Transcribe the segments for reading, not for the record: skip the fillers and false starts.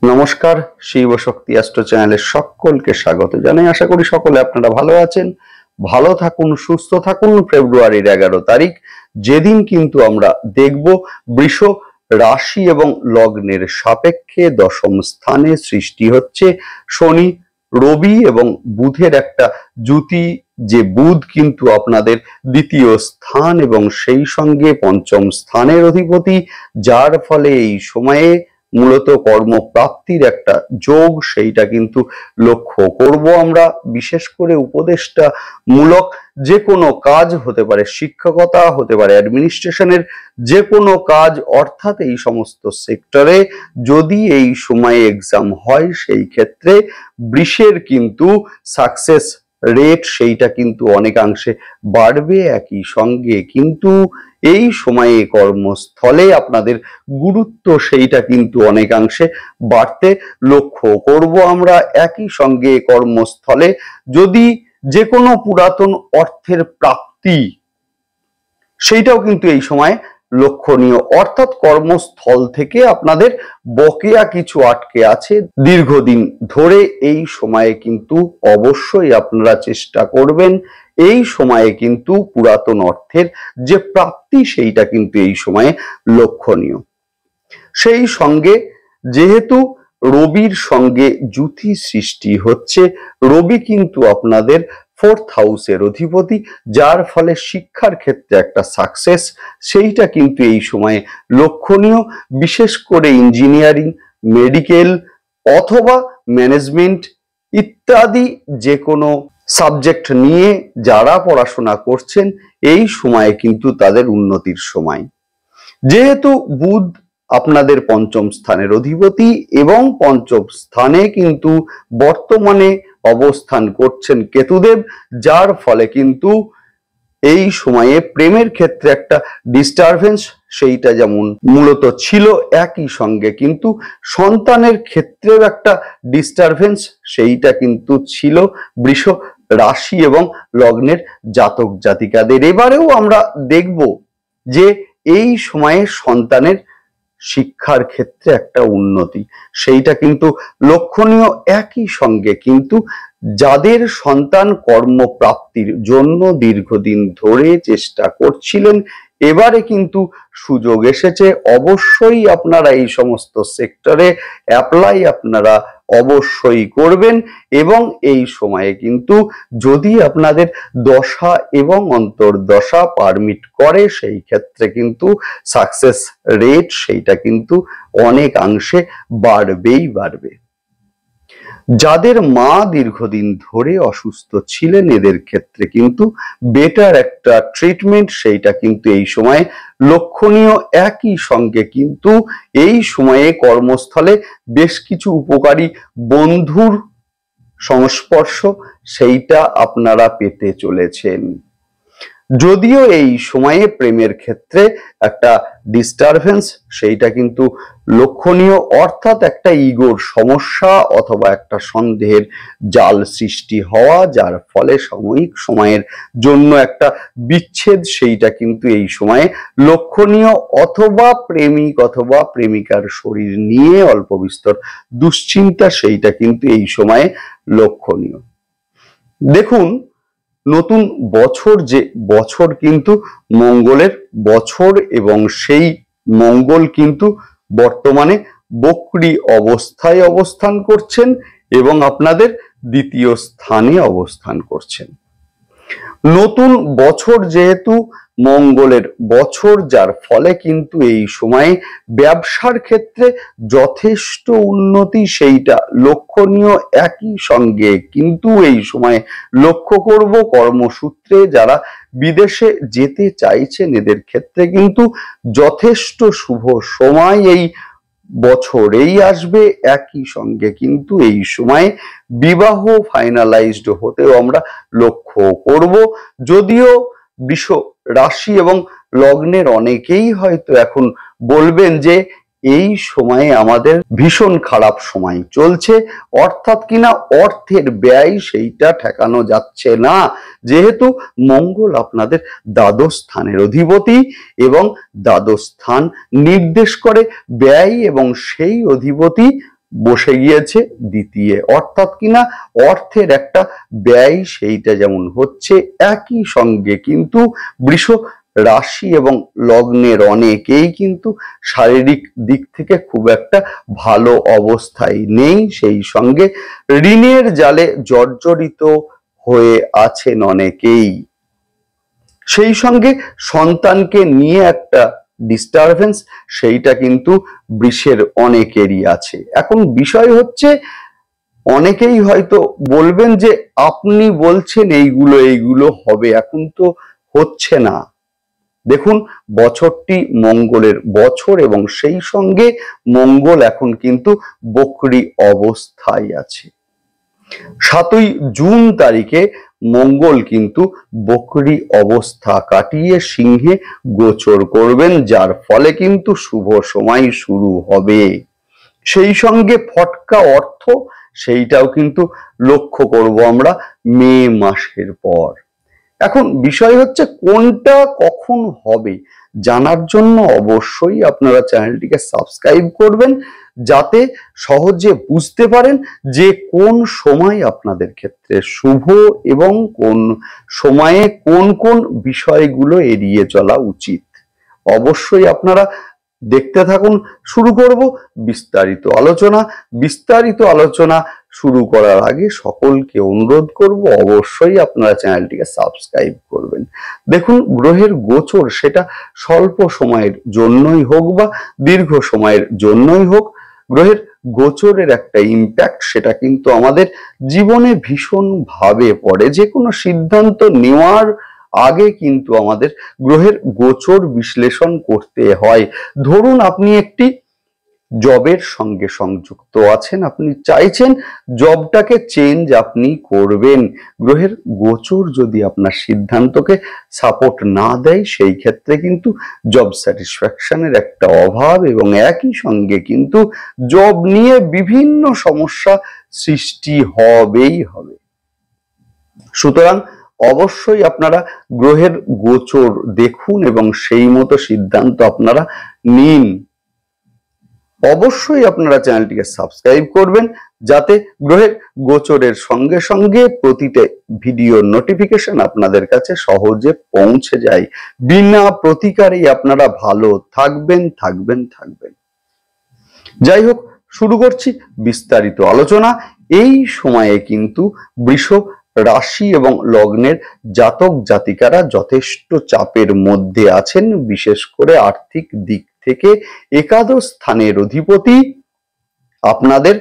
নমস্কার, শিব শক্তি অ্যাস্ট্রো চ্যানেলে সকলকে স্বাগত জানাই। আশা করি সকলে আপনারা ভালো আছেন, ভালো থাকুন, সুস্থ থাকুন। ফেব্রুয়ারির 11 তারিখ, যেদিন কিন্তু আমরা দেখব বৃষ রাশি এবং লগ্নের সাপেক্ষে দশম স্থানে সৃষ্টি হচ্ছে শনি, রবি এবং বুধের একটা জুতি। যে বুধ কিন্তু আপনাদের দ্বিতীয় স্থান এবং সেই সঙ্গে পঞ্চম স্থানের অধিপতি, যার ফলে এই সময়ে মূলত কর্মপ্রাপ্তির একটা যোগ সেইটা কিন্তু লক্ষ্য করব আমরা। বিশেষ করে উপদেষ্টা মূলক যে কোনো কাজ হতে পারে, শিক্ষকতা হতে পারে, অ্যাডমিনিস্ট্রেশনের যে কোনো কাজ, অর্থাৎ এই সমস্ত সেক্টরে যদি এই সময়ে এক্সাম হয় সেই ক্ষেত্রে বৃষের কিন্তু সাকসেস রেট সেইটা কিন্তু অনেকাংশে বাড়বে। একই সঙ্গে কিন্তু এই সময়ে কর্মস্থলে আপনাদের গুরুত্ব সেইটা কিন্তু অনেকাংশে বাড়তে লক্ষ্য করব আমরা। একই সঙ্গে কর্মস্থলে যদি যে কোনো পুরাতন অর্থের প্রাপ্তি সেইটাও কিন্তু এই সময় লক্ষণীয়, অর্থাৎ কর্মস্থল থেকে আপনাদের বকেয়া কিছু আটকে আছে দীর্ঘদিন ধরে, এই সময়ে কিন্তু অবশ্যই আপনারা চেষ্টা করবেন এই সময়ে কিন্তু পুরাতন অর্থের যে প্রাপ্তি সেইটা কিন্তু এই সময়ে লক্ষণীয়। সেই সঙ্গে যেহেতু রবির সঙ্গে জুতি সৃষ্টি হচ্ছে, রবি কিন্তু আপনাদের 4th হাউসের অধিপতি, যার ফলে শিক্ষার ক্ষেত্রে একটা সাকসেস সেইটা কিন্তু এই সময়ে লক্ষণীয়। বিশেষ করে ইঞ্জিনিয়ারিং, মেডিকেল অথবা ম্যানেজমেন্ট ইত্যাদি যে কোনো সাবজেক্ট নিয়ে যারা পড়াশোনা করছেন এই সময়ে কিন্তু তাদের উন্নতির সময়। যেহেতু বুধ আপনাদের পঞ্চম স্থানের অধিপতি এবং পঞ্চম স্থানে কিন্তু বর্তমানে অবস্থান করছেন কেতুদেব, যার ফলে কিন্তু এই সময়ে প্রেমের ক্ষেত্রে একটা ডিস্টারবেন্স সেইটা যেমন মূলত ছিল, একই সঙ্গে কিন্তু সন্তানের ক্ষেত্রেও একটা ডিস্টারবেন্স সেইটা কিন্তু ছিল বৃষ রাশি এবং লগ্নের জাতক জাতিকাদের। এবারেও আমরা দেখব যে এই সময়ে সন্তানের শিক্ষার ক্ষেত্রে একটা উন্নতি সেইটা কিন্তু লক্ষণীয়। একই সঙ্গে কিন্তু যাদের সন্তান কর্মপ্রাপ্তির জন্য দীর্ঘদিন ধরে চেষ্টা করছিলেন, এবারে কিন্তু সুযোগ এসেছে। অবশ্যই আপনারা এই সমস্ত সেক্টরে অ্যাপ্লাই আপনারা অবশ্যই করবেন এবং এই সময়ে কিন্তু যদি আপনাদের দশা এবং অন্তর্দশা পারমিট করে সেই ক্ষেত্রে কিন্তু সাকসেস রেট সেইটা কিন্তু অনেকাংশে বাড়বেই বাড়বে। যাদের মা দীর্ঘদিন ধরে অসুস্থ ছিলেন এদের ক্ষেত্রে কিন্তু বেটার একটা ট্রিটমেন্ট সেইটা কিন্তু এই সময়ে লক্ষণীয়। একই সঙ্গে কিন্তু এই সময়ে কর্মস্থলে বেশ কিছু উপকারী বন্ধুর সংস্পর্শ সেইটা আপনারা পেতে চলেছেন। যদিও এই সময়ে প্রেমের ক্ষেত্রে একটা ডিস্টারবেন্স সেইটা কিন্তু লক্ষণীয়, অর্থাৎ একটা ইগোর সমস্যা অথবা একটা সন্দেহের জাল সৃষ্টি হওয়া, যার ফলে সাময়িক সময়ের জন্য একটা বিচ্ছেদ সেইটা কিন্তু এই সময়ে লক্ষণীয়, অথবা প্রেমিক অথবা প্রেমিকার শরীর নিয়ে অল্প বিস্তর দুশ্চিন্তা সেইটা কিন্তু এই সময়ে লক্ষণীয়। দেখুন, নতুন বছর যে বছর কিন্তু মঙ্গলের বছর এবং সেই মঙ্গল কিন্তু বর্তমানে বক্রী অবস্থায় অবস্থান করছেন এবং আপনাদের দ্বিতীয় স্থানে অবস্থান করছেন। নতুন বছর যেহেতু মঙ্গলের বছর, যার ফলে কিন্তু এই সময়ে ব্যবসার ক্ষেত্রে যথেষ্ট উন্নতি সেইটা লক্ষণীয়। একই সঙ্গে কিন্তু এই সময়ে লক্ষ্য করব কর্মসূত্রে যারা বিদেশে যেতে চাইছেন এদের ক্ষেত্রে কিন্তু যথেষ্ট শুভ সময় এই বছরেই আসবে। একই সঙ্গে কিন্তু এই সময়ে বিবাহ ফাইনালাইজড হতেও আমরা লক্ষ্য করব। যদিও বৃষ রাশি এবং লগ্নের অনেকেই হয়তো এখন বলবেন যে এই সময়ে আমাদের ভীষণ খারাপ সময় চলছে, অর্থাৎ কিনা অর্থের ব্যয় সেইটা ঠেকানো যাচ্ছে না, যেহেতু মঙ্গল আপনাদের দ্বাদশ স্থানের অধিপতি এবং দ্বাদশ স্থান নির্দেশ করে ব্যয় এবং সেই অধিপতি বসে গিয়েছে দ্বিতীয়, অর্থাৎ কিনা অর্থের একটা ব্যয় সেইটা যেমন হচ্ছে, একই সঙ্গে কিন্তু বৃষ রাশি এবং লগ্নের অনেকেই কিন্তু শারীরিক দিক থেকে খুব একটা ভালো অবস্থায় নেই, সেই সঙ্গে ঋণের জালে জর্জরিত হয়ে আছেন অনেকেই, সেই সঙ্গে সন্তানকে নিয়ে একটা ডিস্টারবেন্স সেইটা কিন্তু বৃষের অনেকেরই আছে। এখন বিষয় হচ্ছে, অনেকেই হয়তো বলবেন যে আপনি বলছেন এইগুলো এইগুলো হবে, এখন তো হচ্ছে না। দেখুন, বছরটি মঙ্গলের বছর এবং সেই সঙ্গে মঙ্গল এখন কিন্তু বক্রী অবস্থায় আছে। 7ই জুন তারিখে মঙ্গল কিন্তু বক্রী অবস্থা কাটিয়ে সিংহে গোচর করবেন, যার ফলে কিন্তু শুভ সময় শুরু হবে। সেই সঙ্গে ফটকা অর্থ সেইটাও কিন্তু লক্ষ্য করব আমরা মে মাসের পর। এখন বিষয় হচ্ছে কোনটা কখন হবে জানার জন্য অবশ্যই আপনারা চ্যানেলটিকে সাবস্ক্রাইব করবেন, যাতে সহজে বুঝতে পারেন যে কোন সময় আপনাদের ক্ষেত্রে শুভ এবং কোন সময়ে কোন কোন বিষয়গুলো এড়িয়ে চলা উচিত। অবশ্যই আপনারা দেখতে থাকুন। শুরু করব বিস্তারিত আলোচনা শুরু করার আগে সকলকে অনুরোধ করব অবশ্যই আপনারা চ্যানেলটিকে সাবস্ক্রাইব করবেন। দেখুন, গ্রহের গোচর সেটা স্বল্প সময়ের জন্যই হোক বা দীর্ঘ সময়ের জন্যই হোক, গ্রহের গোচরের একটা ইম্প্যাক্ট সেটা কিন্তু আমাদের জীবনে ভীষণ ভাবে পড়ে। যে কোনো সিদ্ধান্ত নেওয়ার আগে কিন্তু আমাদের গ্রহের গোচর বিশ্লেষণ করতে হয়। ধরুন আপনি একটি জবের সঙ্গে সংযুক্ত আছেন, আপনি চাইছেন জবটাকে চেঞ্জ আপনি করবেন, গ্রহের গোচর যদি আপনার সিদ্ধান্তকে সাপোর্ট না দেয়, সেই ক্ষেত্রে কিন্তু জব স্যাটিসফ্যাকশনের একটা অভাব এবং একই সঙ্গে কিন্তু জব নিয়ে বিভিন্ন সমস্যা সৃষ্টি হবেই হবে। সুতরাং অবশ্যই আপনারা গ্রহের গোচর দেখুন এবং সেই মতো সিদ্ধান্ত আপনারা নিন। অবশ্যই আপনারা চ্যানেলটিকে সাবস্ক্রাইব করবেন, যাতে গ্রহের গোচরের সঙ্গে সঙ্গে প্রতিটা ভিডিওর নোটিফিকেশন আপনাদের কাছে সহজে পৌঁছে যায়। বিনা প্রতিকারেই আপনারা ভালো থাকবেন। যাই হোক, শুরু করছি বিস্তারিত আলোচনা। এই সময়ে কিন্তু বৃষ রাশি এবং লগ্নের জাতক জাতিকারা যথেষ্ট চাপের মধ্যে আছেন, বিশেষ করে আর্থিক দিক থেকে। একাদশ স্থানের অধিপতি আপনাদের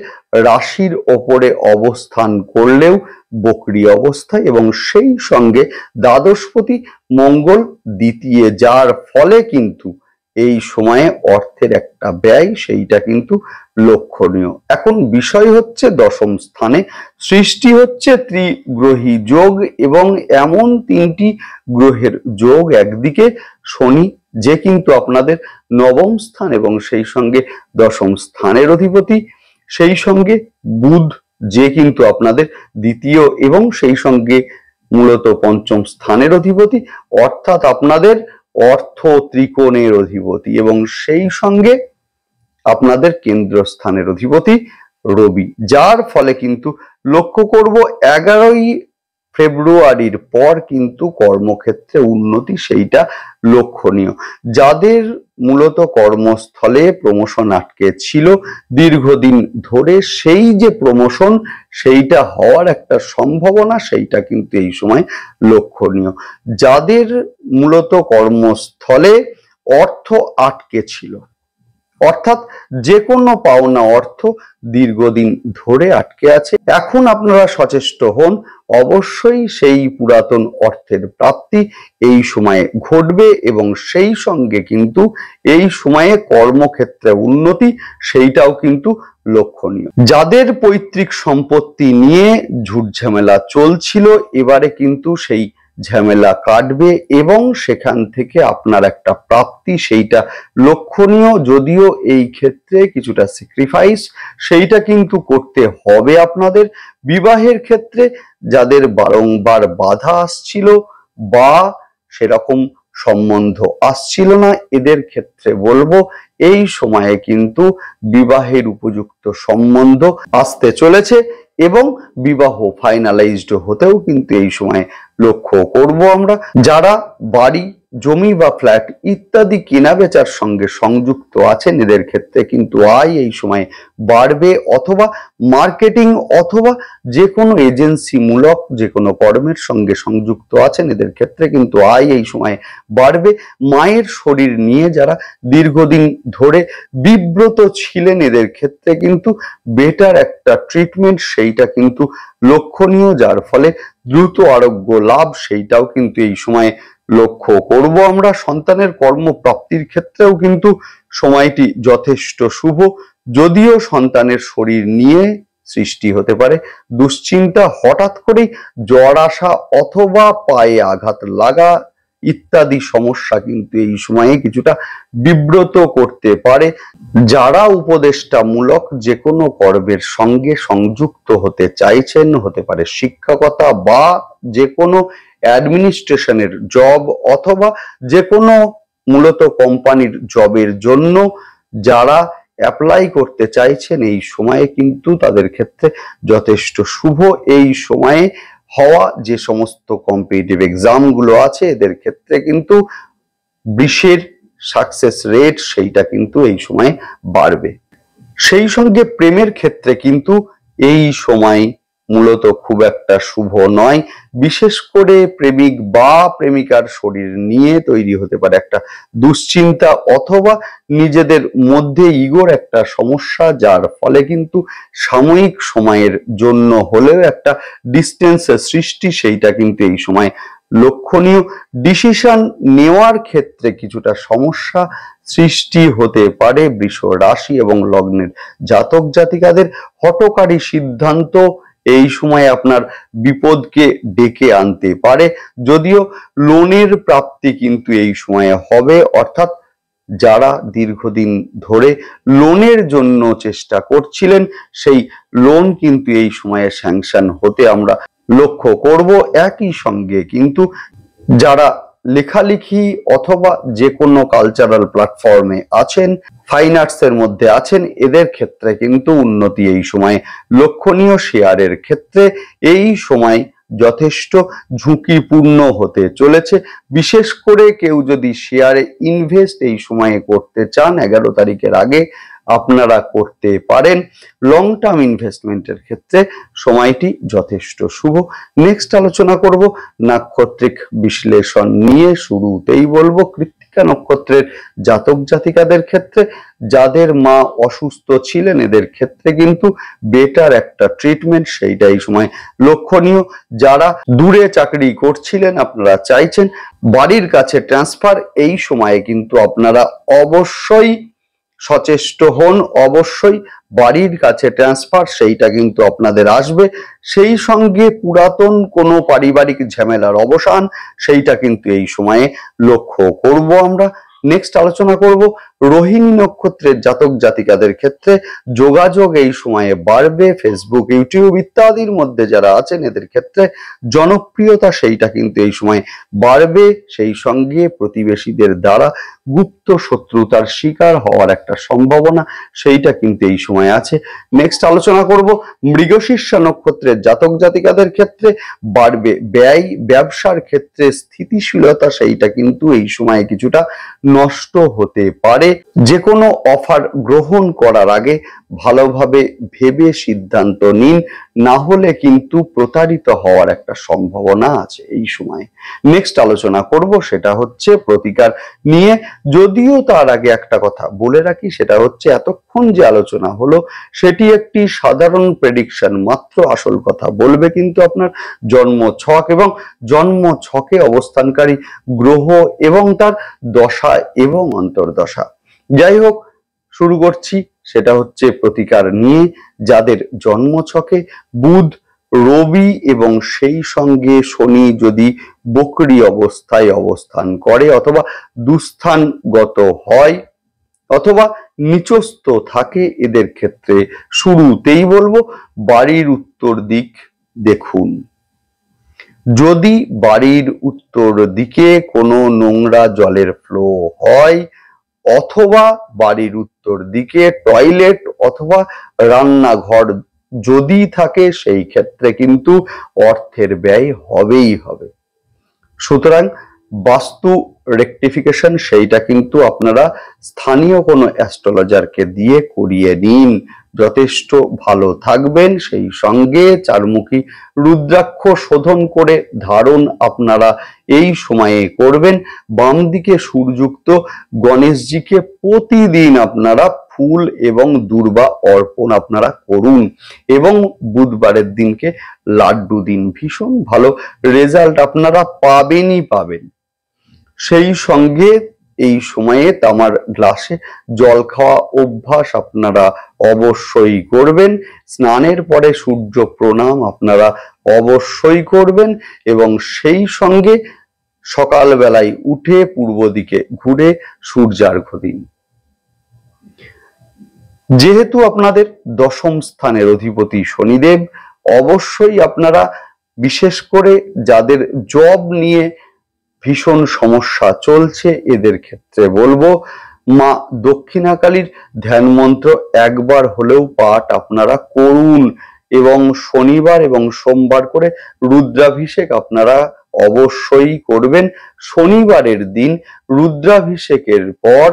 রাশির ওপরে অবস্থান করলেও বক্রী অবস্থায় এবং সেই সঙ্গে দ্বাদশপতি মঙ্গল দ্বিতীয়, যার ফলে কিন্তু এই সময়ে অর্থের একটা ব্যয় সেইটা কিন্তু লক্ষণীয়। এখন বিষয় হচ্ছে, দশম স্থানে সৃষ্টি হচ্ছে ত্রিগ্রহী যোগ এবং এমন তিনটি গ্রহের যোগ, একদিকে শনি যে কিন্তু আপনাদের নবম স্থান এবং সেই সঙ্গে দশম স্থানের অধিপতি, সেই সঙ্গে বুধ যে কিন্তু আপনাদের দ্বিতীয় এবং সেই সঙ্গে মূলত পঞ্চম স্থানের অধিপতি, অর্থাৎ আপনাদের অর্থ ত্রিকোণের অধিপতি, এবং সেই সঙ্গে আপনাদের কেন্দ্রস্থানের অধিপতি রবি, যার ফলে কিন্তু লক্ষ্য করব 11ই ফেব্রুয়ারির পর কিন্তু কর্মক্ষেত্রে উন্নতি সেইটা লক্ষণীয়। যাদের মূলত কর্মস্থলে প্রমোশন আটকে ছিল দীর্ঘদিন ধরে, সেই যে প্রমোশন সেইটা হওয়ার একটা সম্ভাবনা সেইটা কিন্তু এই সময় লক্ষণীয়। যাদের মূলত কর্মস্থলে অর্থ আটকে ছিল, অর্থাৎ যে কোনো পাওনা অর্থ দীর্ঘদিন ধরে আটকে আছে, এখন আপনারা সচেষ্ট হন, অবশ্যই সেই পুরাতন অর্থের প্রাপ্তি এই সময়ে ঘটবে এবং সেই সঙ্গে কিন্তু এই সময়ে কর্মক্ষেত্রে উন্নতি সেইটাও কিন্তু লক্ষণীয়। যাদের পৈতৃক সম্পত্তি নিয়ে ঝুটঝামেলা চলছিল, এবারে কিন্তু সেই ঝামেলা কাটবে এবং সেখান থেকে আপনার একটা প্রাপ্তি সেইটা লক্ষণীয়। যদিও এই ক্ষেত্রে কিছুটা স্যাক্রিফাইস সেইটা কিন্তু করতে হবে আপনাদের। বিবাহের ক্ষেত্রে যাদের বারংবার বাধা আসছিল বা সেরকম সম্বন্ধ আসছিল না, এদের ক্ষেত্রে বলবো এই সময়ে কিন্তু বিবাহের উপযুক্ত সম্বন্ধ আসতে চলেছে এবং বিবাহ ফাইনালাইজড হতেও কিন্তু এই সময় লক্ষ্য করব আমরা। যারা বাড়ি, জমি বা ফ্ল্যাট ইত্যাদি কেনা বেচার সঙ্গে সংযুক্ত আছেন এদের ক্ষেত্রে কিন্তু আয় এই সময় বাড়বে, অথবা মার্কেটিং অথবা যে কোনো এজেন্সি মূলক যে কোনো কর্মের সঙ্গে সংযুক্ত আছেন এদের ক্ষেত্রে কিন্তু আয় এই সময় বাড়বে। মায়ের শরীর নিয়ে যারা দীর্ঘদিন ধরে বিব্রত ছিলেন এদের ক্ষেত্রে কিন্তু বেটার একটা ট্রিটমেন্ট সেইটা কিন্তু লক্ষণীয়, যার ফলে দ্রুত আরোগ্য লাভ সেইটাও কিন্তু এই সময় লক্ষ্য করব আমরা। সন্তানের কর্মপ্রাপ্তির ক্ষেত্রেও কিন্তু সময়টি যথেষ্ট শুভ, যদিও সন্তানের শরীর নিয়ে সৃষ্টি হতে পারে দুশ্চিন্তা, হঠাৎ করেই জ্বর আসা অথবা পায়ে আঘাত লাগা ইত্যাদি সমস্যা কিন্তু এই সময়ে কিছুটা বিব্রত করতে পারে। যারা উপদেষ্টামূলক যে কোনো কর্মের সঙ্গে সংযুক্ত হতে চাইছেন, হতে পারে শিক্ষকতা বা যে কোনো অ্যাডমিনিস্ট্রেশনের জব অথবা যে কোনো মূলত কোম্পানির জবের জন্য যারা অ্যাপ্লাই করতে চাইছেন এই সময়ে কিন্তু তাদের ক্ষেত্রে যথেষ্ট শুভ। এই সময়ে হওয়া যে সমস্ত কম্পিটিটিভ এক্সাম গুলো আছে এদের ক্ষেত্রে কিন্তু 20-এর সাকসেস রেট সেইটা কিন্তু এই সময় বাড়বে। সেই সঙ্গে প্রেমের ক্ষেত্রে কিন্তু এই সময় মূলত খুব একটা শুভ নয়, বিশেষ করে প্রেমিক বা প্রেমিকার শরীর নিয়ে তৈরি হতে পারে একটা দুশ্চিন্তা অথবা নিজেদের মধ্যে ইগোর একটা সমস্যা, যার ফলে কিন্তু সাময়িক সময়ের জন্য হলেও একটা ডিস্টেন্সের সৃষ্টি সেইটা কিন্তু এই সময় লক্ষণীয়। ডিসিশন নেওয়ার ক্ষেত্রে কিছুটা সমস্যা সৃষ্টি হতে পারে বৃষ রাশি এবং লগ্নের জাতক জাতিকাদের। হঠকারী সিদ্ধান্ত এই সময় আপনার বিপদকে ডেকে আনতে পারে, যদিও লোনের প্রাপ্তি কিন্তু এই সময়ে হবে, অর্থাৎ যারা দীর্ঘদিন ধরে লোনের জন্য চেষ্টা করছিলেন সেই লোন কিন্তু এই সময়ে স্যাংশন হতে আমরা লক্ষ্য করব। একই সঙ্গে কিন্তু যারা লেখালেখি অথবা যে কোনো কালচারাল প্ল্যাটফর্মে আছেন, ফাইন আর্টসের মধ্যে আছেন, এদের ক্ষেত্রে কিন্তু উন্নতি এই সময় লক্ষণীয়। শেয়ারের ক্ষেত্রে এই সময় যথেষ্ট ঝুঁকিপূর্ণ হতে চলেছে, বিশেষ করে কেউ যদি শেয়ারে ইনভেস্ট এই সময়ে করতে চান 11 তারিখের আগে আপনারা করতে পারেন। লং টার্ম ইনভেস্টমেন্টের ক্ষেত্রে সময়টি যথেষ্ট শুভ। নেক্সট আলোচনা করব নাক্ষত্রিক বিশ্লেষণ নিয়ে। শুরুতেই বলবো কৃত্তিকা নক্ষত্রের জাতক জাতিকাদের ক্ষেত্রে যাদের মা অসুস্থ ছিলেন এদের ক্ষেত্রে কিন্তু বেটার একটা ট্রিটমেন্ট সেইটা এই সময় লক্ষণীয়। যারা দূরে চাকরি করছিলেন আপনারা চাইছেন বাড়ির কাছে ট্রান্সফার, এই সময়ে কিন্তু আপনারা অবশ্যই সচেষ্ট হন, অবশ্যই বাড়ির কাছে ট্রান্সফার সেইটা কিন্তু আপনাদের আসবে। সেই সঙ্গে পুরাতন কোনো পারিবারিক ঝামেলার অবসান সেইটা কিন্তু এই সময়ে লক্ষ্য করব আমরা। নেক্সট আলোচনা করব রোহিণী নক্ষত্রের জাতক জাতিকাদের ক্ষেত্রে যোগাযোগ এই সময়ে বাড়বে। ফেসবুক, ইউটিউব ইত্যাদির মধ্যে যারা আছেন এদের ক্ষেত্রে জনপ্রিয়তা সেইটা কিন্তু এই সময় বাড়বে। সেই সঙ্গে প্রতিবেশীদের দ্বারা গুপ্ত শত্রুতার শিকার হওয়ার একটা সম্ভাবনা সেইটা কিন্তু এই সময় আছে। নেক্সট আলোচনা করব মৃগশীর্ষা নক্ষত্রের জাতক জাতিকাদের ক্ষেত্রে বাড়বে ব্যয়। ব্যবসার ক্ষেত্রে স্থিতিশীলতা সেইটা কিন্তু এই সময় কিছুটা নষ্ট হতে পারে। যে কোনো অফার গ্রহণ করার আগে ভালোভাবে ভেবে সিদ্ধান্ত নিন, না হলে কিন্তু প্রতারিত হওয়ার একটা সম্ভাবনা আছে এই সময়। নেক্সট আলোচনা করব সেটা হচ্ছে প্রতিকার নিয়ে, যদিও তার আগে একটা কথা বলে রাখি, সেটা হচ্ছে এতক্ষণ যে আলোচনা হলো সেটি একটি সাধারণ প্রেডিকশন মাত্র। আসল কথা বলবে কিন্তু আপনার জন্ম ছক এবং জন্ম ছকে অবস্থানকারী গ্রহ এবং তার দশা এবং অন্তর্দশা। যাই হোক, শুরু করছি সেটা হচ্ছে প্রতিকার নিয়ে। যাদের জন্ম ছকে বুধ, রবি এবং সেই সঙ্গে শনি যদি বকরি অবস্থায় অবস্থান করে অথবা দুস্থানগত হয় অথবা নিচস্থ থাকে, এদের ক্ষেত্রে শুরুতেই বলবো বাড়ির উত্তর দিক দেখুন। যদি বাড়ির উত্তর দিকে কোনো নোংরা জলের ফ্লো হয় অথবা বাড়ির উত্তর দিকে টয়লেট অথবা রান্নাঘর যদি থাকে, সেই ক্ষেত্রে কিন্তু অর্থের ব্যয় হবেই হবে। সুতরাং বাস্তু রেকটিফিকেশন সেইটা কিন্তু আপনারা স্থানীয় কোনো অ্যাস্ট্রোলজারকে দিয়ে করিয়ে নিন, যথেষ্ট ভালো থাকবেন। সেই সঙ্গে চারমুখী রুদ্রাক্ষ শোধন করে ধারণ আপনারা এই সময়ে করবেন। বাম দিকে সুরযুক্ত গণেশজিকে প্রতিদিন আপনারা ফুল এবং দূর্বা অর্পণ আপনারা করুন এবং বুধবারের দিনকে লাড্ডু দিন। ভীষণ ভালো রেজাল্ট আপনারা পাবেনই পাবেন। সেই সঙ্গে এই সময়ে তামার গ্লাসে জল খাওয়া অভ্যাস আপনারা অবশ্যই করবেন। স্নানের পরে সূর্য প্রণাম আপনারা অবশ্যই করবেন এবং সেই সঙ্গে সকালবেলায় উঠে পূর্ব দিকে ঘুরে সূর্যার্ঘ্য দিন। যেহেতু আপনাদের দশম স্থানের অধিপতি শনিদেব, অবশ্যই আপনারা বিশেষ করে যাদের জব নিয়ে ভীষণ সমস্যা চলছে এদের ক্ষেত্রে বলবো মা দক্ষিণাকালীর ধ্যান মন্ত্র একবার হলেও পাঠ আপনারা করুন এবং শনিবার এবং সোমবার করে রুদ্রাভিষেক আপনারা অবশ্যই করবেন। শনিবারের দিন রুদ্রাভিষেকের পর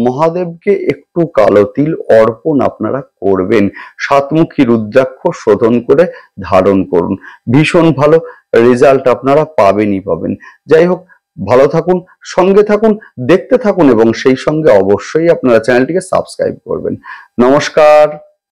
মহাদেবকে একটু কালো তিল অর্পণ আপনারা করবেন। সাতমুখী রুদ্রাক্ষ শোধন করে ধারণ করুন, ভীষণ ভালো রেজাল্ট আপনারা পাবেনই পাবেন। যাই হোক, ভালো থাকুন, সঙ্গে থাকুন, দেখতে থাকুন এবং সেই সঙ্গে অবশ্যই আপনারা চ্যানেলটিকে সাবস্ক্রাইব করবেন। নমস্কার।